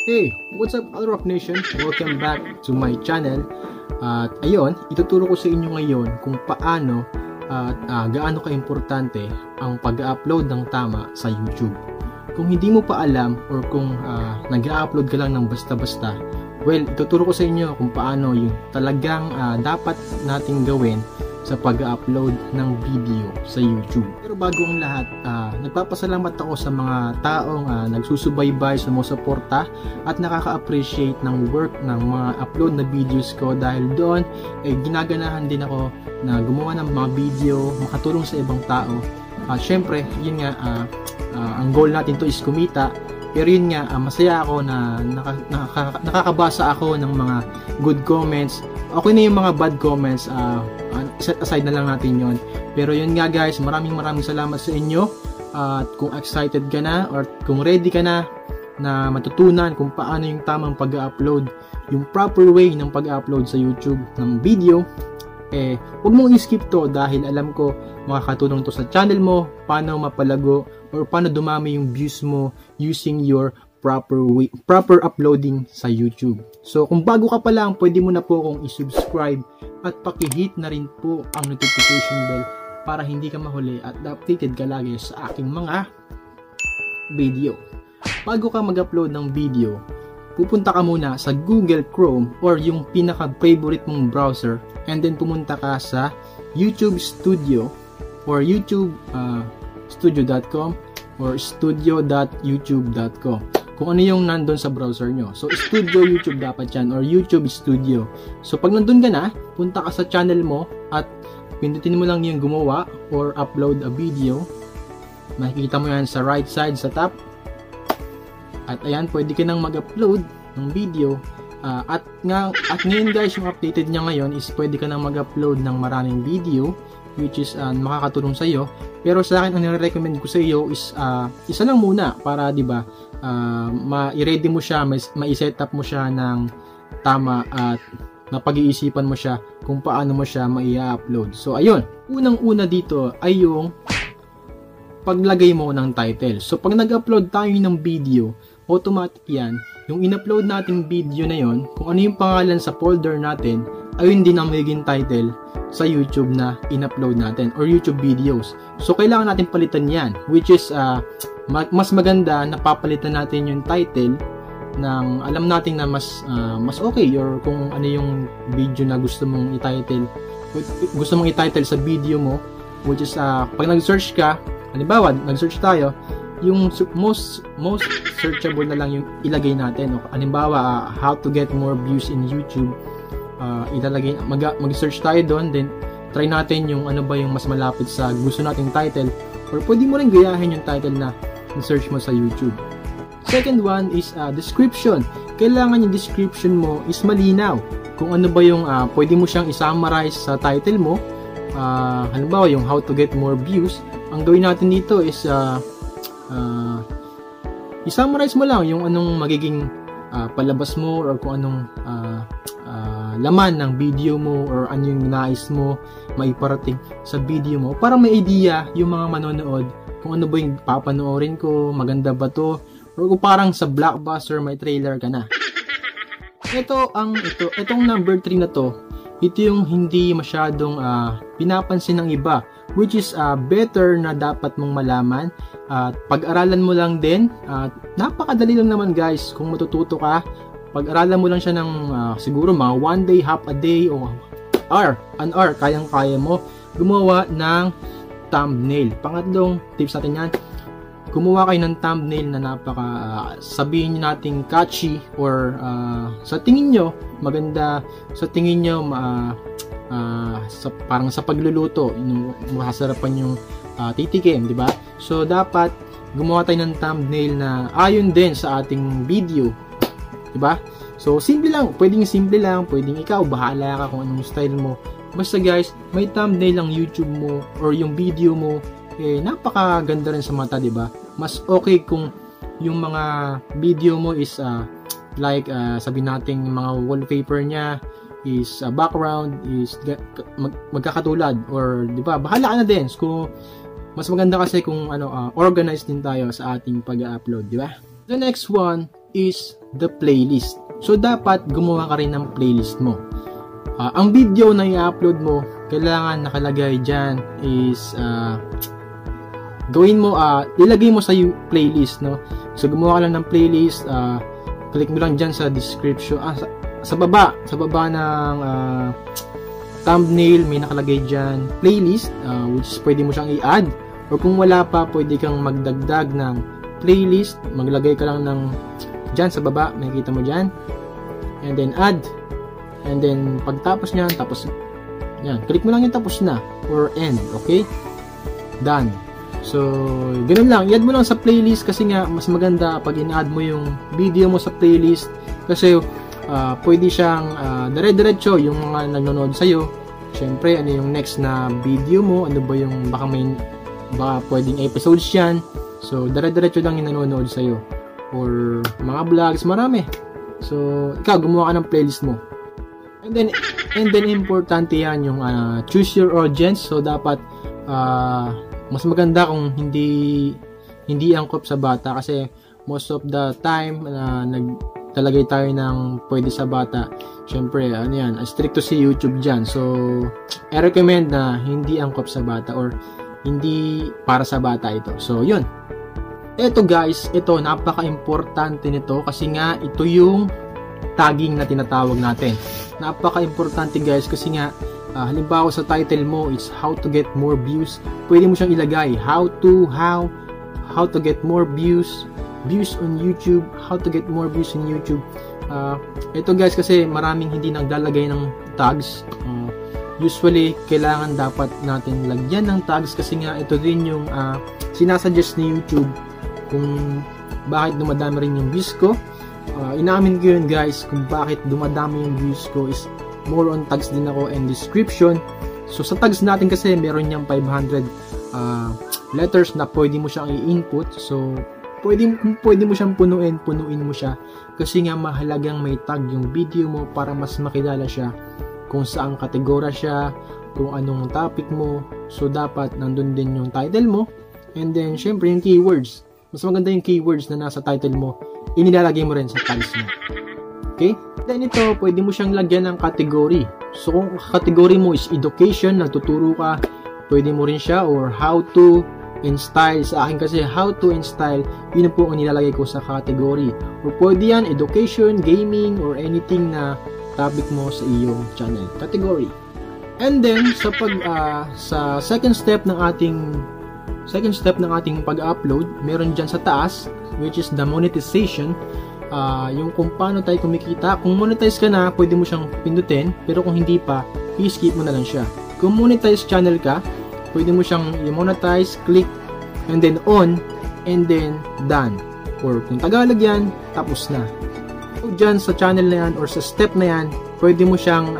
Hey, what's up Other Rock Nation? Welcome back to my channel. At ayun, ituturo ko sa inyo ngayon kung paano at gaano ka-importante ang pag-upload ng tama sa YouTube. Kung hindi mo pa alam or kung nag-upload ka lang ng basta-basta, well, ituturo ko sa inyo kung paano yung talagang dapat nating gawin sa pag-upload ng video sa YouTube. Pero bago ang lahat, nagpapasalamat ako sa mga taong nagsusubaybay, sumusuporta at nakaka-appreciate ng work ng mga upload na videos ko, dahil doon ginaganahan din ako na gumawa ng mga video, makatulong sa ibang tao. Syempre, yun nga, ang goal natin to is kumita. Pero yun nga, masaya ako na nakakabasa ako ng mga good comments. Okay na yung mga bad comments, set aside na lang natin yon. Pero yun nga guys, maraming salamat sa inyo. At kung excited ka na or kung ready ka na matutunan kung paano yung tamang pag-upload, yung proper way ng pag-upload sa YouTube ng video, huwag mong i-skip to, dahil alam ko makakatulong to sa channel mo, paano mapalago or paano dumami yung views mo using your proper uploading sa YouTube. So kung bago ka pa lang, pwede mo na po akong i-subscribe at paki-hit na rin po ang notification bell para hindi ka mahuli at updated ka lagi sa aking mga video. Bago ka mag-upload ng video, pupunta ka muna sa Google Chrome or yung pinaka-favorite mong browser, and then pumunta ka sa YouTube Studio or YouTube studio.com or studio.youtube.com, kung ano yung nandun sa browser nyo. So Studio YouTube dapat yan, or YouTube Studio. So pag nandun ka na, punta ka sa channel mo at pindutin mo lang yung gumawa or upload a video. Makikita mo yan sa right side sa top. At ayan, pwede ka nang mag-upload ng video. At ngayon guys, yung updated niya ngayon is pwede ka nang mag-upload ng maraming video, which is makakatulong sa iyo. Pero sa akin, ang nire-recommend ko sa iyo is isa lang muna, para 'di ba, ma-ready mo siya, ma-set up mo siya ng tama at napag-iisipan mo siya kung paano mo siya mai-upload. So ayun, unang-una dito ay yung paglagay mo ng title. So pag nag-upload tayo ng video, automatic yan, yung in-upload nating video na yon, kung ano yung pangalan sa folder natin, ayun din ang magiging title sa YouTube na in-upload natin or YouTube videos. So kailangan natin palitan yan, which is mas maganda na papalitan natin yung title ng alam natin na mas okay, or kung ano yung video na gusto mong i-title sa video mo, which is pag nag-search ka, halimbawa nag-search tayo, yung most searchable na lang yung ilagay natin. Halimbawa, how to get more views in YouTube, ilalagay, mag-search tayo doon, then try natin yung ano ba yung mas malapit sa gusto nating title, or pwede mo rin gayahin yung title na search mo sa YouTube. Second one is description. Kailangan yung description mo is malinaw. Kung ano ba yung pwede mo siyang i-summarize sa title mo. Halimbawa, yung how to get more views, ang gawin natin dito is i-summarize mo lang yung anong magiging palabas mo, or kung anong laman ng video mo, or ano yung nais mo maiparating sa video mo, para may idea yung mga manonood kung ano ba yung papanoorin ko, maganda ba to, or kung parang sa Blockbuster may trailer ka na. Itong number 3 na to, ito yung hindi masyadong pinapansin ng iba, which is better na dapat mong malaman at pag-aralan mo lang din. Napakadali lang naman guys, kung matututo ka, pag-aralan mo lang siya ng siguro mga 1 day, half a day, o an hour, kayang-kaya mo gumawa ng thumbnail. Pangatlong tips natin yan, gumawa kayo ng thumbnail na sabihin nating catchy, or sa tingin nyo maganda, sa tingin nyo parang sa pagluluto, masasarapan yung titikim, di ba? So dapat gumawa tayo ng thumbnail na ayon din sa ating video, di ba? So simple lang, pwedeng ikaw bahala ka kung anong style mo. Basta guys, may thumbnail ang YouTube mo or yung video mo, napakaganda rin sa mata, di ba? Mas okay kung yung mga video mo is sabihin natin mga wallpaper niya is background is magkakatulad, or di ba, bahala ka na din. Kung mas maganda kasi kung organized din tayo sa ating pag-upload, di ba? The next one is the playlist. So, dapat gumawa ka rin ng playlist mo. Ang video na i-upload mo, kailangan nakalagay dyan is ilagay mo sa playlist, no? So, gumawa ka lang ng playlist, click mo lang dyan sa description, sa baba ng thumbnail, may nakalagay dyan playlist, which is pwede mo siyang i-add, or kung wala pa, pwede kang magdagdag ng playlist, maglagay ka lang ng dyan sa baba, makikita mo dyan, and then add, and then pagtapos nyan, tapos yan, click mo lang yung tapos na, or end, okay? Done. So, ganun lang, i-add mo lang sa playlist kasi nga, mas maganda pag in-add mo yung video mo sa playlist kasi pwede siyang dire-diretso yung mga nanonood sa'yo. Siyempre, ano yung next na video mo, ano ba yung baka pwedeng episodes yan. So, dire-diretso lang yung nanonood sa'yo. Or mga vlogs, marami. So, ikaw, gumawa ka ng playlist mo. And then importante yan yung choose your audience. So, dapat mas maganda kung hindi angkop sa bata kasi most of the time nagtalagay tayo ng pwede sa bata. Syempre, ano yan, stricto si YouTube dyan. So, I recommend na hindi angkop sa bata or hindi para sa bata ito. So, yun. Ito guys, ito napaka-importante nito kasi nga ito yung tagging na tinatawag natin. Napaka-importante guys kasi nga halimbawa sa title mo is how to get more views, pwede mo siyang ilagay how to get more views on YouTube, how to get more views in YouTube. Ito guys kasi maraming hindi naglalagay ng tags. Usually kailangan dapat natin lagyan ng tags kasi nga ito din yung sinasuggest ni YouTube kung bakit dumadami rin yung views ko. Inaamin ko yun guys kung bakit dumadami yung views ko is more on tags din ako and description. So sa tags natin kasi meron niyang 500 letters na pwede mo siyang i-input. So pwede mo siyang punuin mo siya kasi nga mahalagang may tag yung video mo para mas makilala siya kung saang kategorya siya, kung anong topic mo. So dapat nandun din yung title mo and then syempre yung keywords. Mas maganda yung keywords na nasa title mo, inilalagay mo rin sa tags mo. Okay? Then ito, pwede mo siyang lagyan ng category. So kung category mo is education, nagtuturo ka, pwede mo rin siya, or how to and style. Sa akin kasi how to and style, yun po ang nilalagay ko sa category. Or pwede yan, education, gaming, or anything na topic mo sa iyong channel category. And then sa second step ng ating pag-upload, meron dyan sa taas, which is the monetization. Yung kung paano tayo kumikita. Kung monetize ka na, pwede mo siyang pindutin, pero kung hindi pa, i-skip mo na lang siya. Kung monetize channel ka, pwede mo siyang i-monetize, click, and then on, and then done. Or kung Tagalog yan, tapos na. So dyan sa channel na yan, or sa step na yan, pwede mo siyang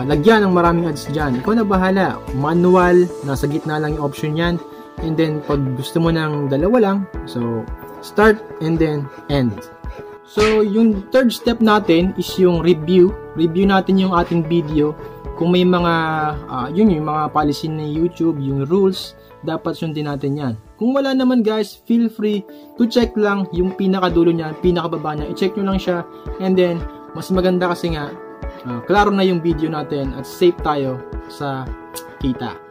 lagyan ng maraming ads dyan. Ikaw na bahala. Manual, nasa gitna lang yung option yan. And then, pag gusto mo ng dalawa lang, so, start and then end. So, yung third step natin is yung review. Review natin yung ating video. Kung may mga, yung mga policy ni YouTube, yung rules, dapat sundin natin yan. Kung wala naman guys, feel free to check lang yung pinakadulo niya, pinakababa niya. I-check nyo lang siya. And then, mas maganda kasi nga, klaro na yung video natin at safe tayo sa kita.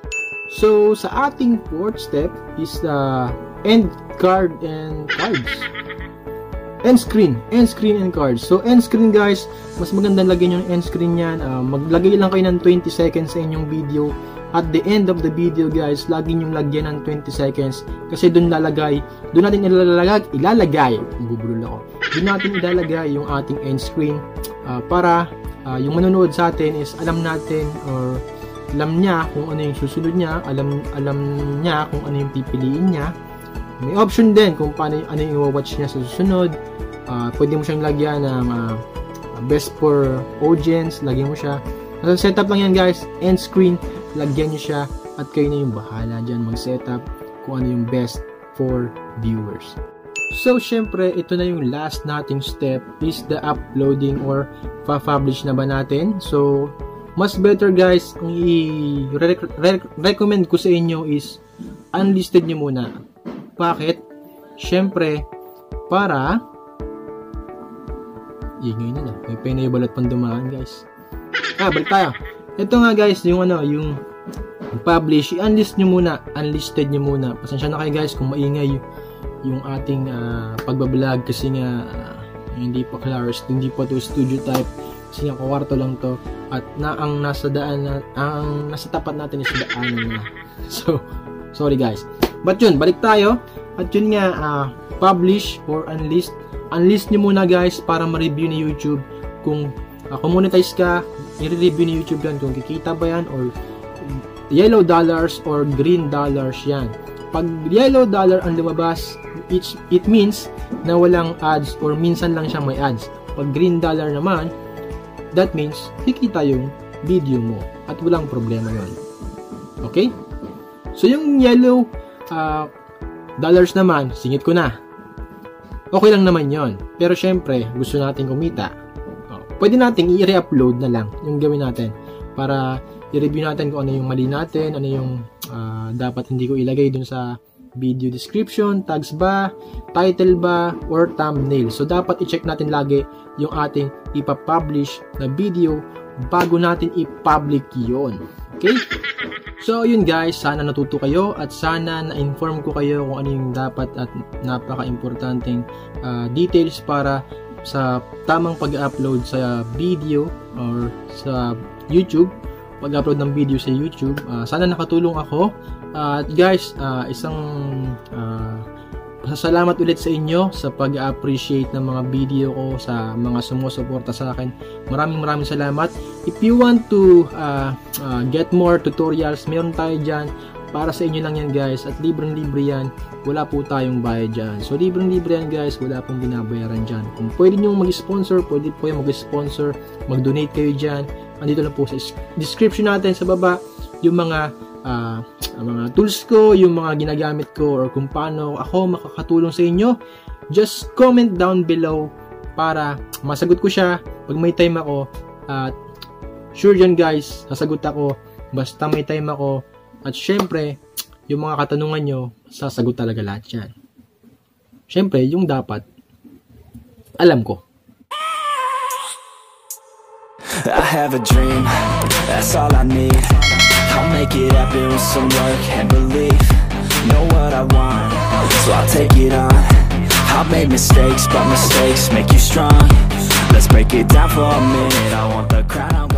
So, sa ating fourth step is the end card and cards. End screen and cards. So, end screen guys, mas maganda lagyan yung end screen yan. Maglagay lang kayo ng 20 seconds sa inyong video. At the end of the video guys, lagi yung lagyan ng 20 seconds. Kasi doon natin ilalagay, bubulol ako. Doon natin ilalagay yung ating end screen para yung manonood sa atin is alam natin or alam niya kung ano yung susunod niya, alam niya kung ano yung pipiliin niya. May option din kung paano ano yung i-watch niya sa susunod. Pwede mo siyang lagyan ng best for audience, lagyan mo siya. Nasa setup lang yan guys, end screen, lagyan niyo siya at kayo na yung bahala dyan mag-setup kung ano yung best for viewers. So syempre, ito na yung last nating step is the uploading or pa-publish na ba natin. So mas better guys, ang i-recommend ko sa inyo is unlisted nyo muna. Bakit? Syempre, para ingay nila. May pinabalot pang dumaan, guys. Balik tayo. Ito nga, guys, yung publish, i-unlist nyo muna. Unlisted nyo muna. Pasensya na kayo, guys, kung maingay yung ating pagbablog kasi nga hindi pa class, hindi pa to studio type kasi nga kwarto lang to at ang nasa tapat natin is daanan na. So, sorry guys. But yun, balik tayo. At yun nga, publish or unlist. Unlist nyo muna guys para ma-review ni YouTube kung monetize ka, i-review ni YouTube yan kung kikita ba yan or yellow dollars or green dollars yan. Pag yellow dollar ang lumabas, it means na walang ads or minsan lang siyang may ads. Pag green dollar naman, that means kikita yung video mo at walang problema yun. Okay? So yung yellow dollars naman, singit ko na. Okay lang naman yon. Pero syempre, gusto natin kumita. Pwede natin i-re-upload na lang yung gawin natin para i-review natin kung ano yung mali natin, ano yung dapat hindi ko ilagay dun sa video description, tags ba, title ba, or thumbnail. So, dapat i-check natin lagi yung ating ipapublish na video bago natin i-public yun. Okay? So, yun guys, sana natuto kayo at sana na-inform ko kayo kung ano yung dapat at napaka-importanting details para sa tamang pag-upload sa video or sa YouTube. Pag-upload ng video sa YouTube. Sana nakatulong ako. At guys, isang pasasalamat ulit sa inyo sa pag-appreciate ng mga video ko, sa mga sumusuporta sa akin. Maraming salamat. If you want to get more tutorials, meron tayo dyan. Para sa inyo lang yan guys. At libreng-libre yan. Wala po tayong bayad dyan. So libreng-libre yan guys. Wala pong binabayaran dyan. Kung pwede nyo mag-sponsor, pwede po yung mag-sponsor. Mag-donate kayo dyan. Andito lang po sa description natin sa baba yung mga tools ko, yung mga ginagamit ko, or kung paano ako makakatulong sa inyo. Just comment down below para masagot ko siya pag may time ako. At sure dyan guys, sasagot ako basta may time ako. At syempre, yung mga katanungan nyo, sasagot talaga lahat yan. Syempre, yung dapat, alam ko. I have a dream, that's all I need. I'll make it happen with some work and belief. Know what I want, so I'll take it on. I've made mistakes, but mistakes make you strong. Let's break it down for a minute. I want the crown.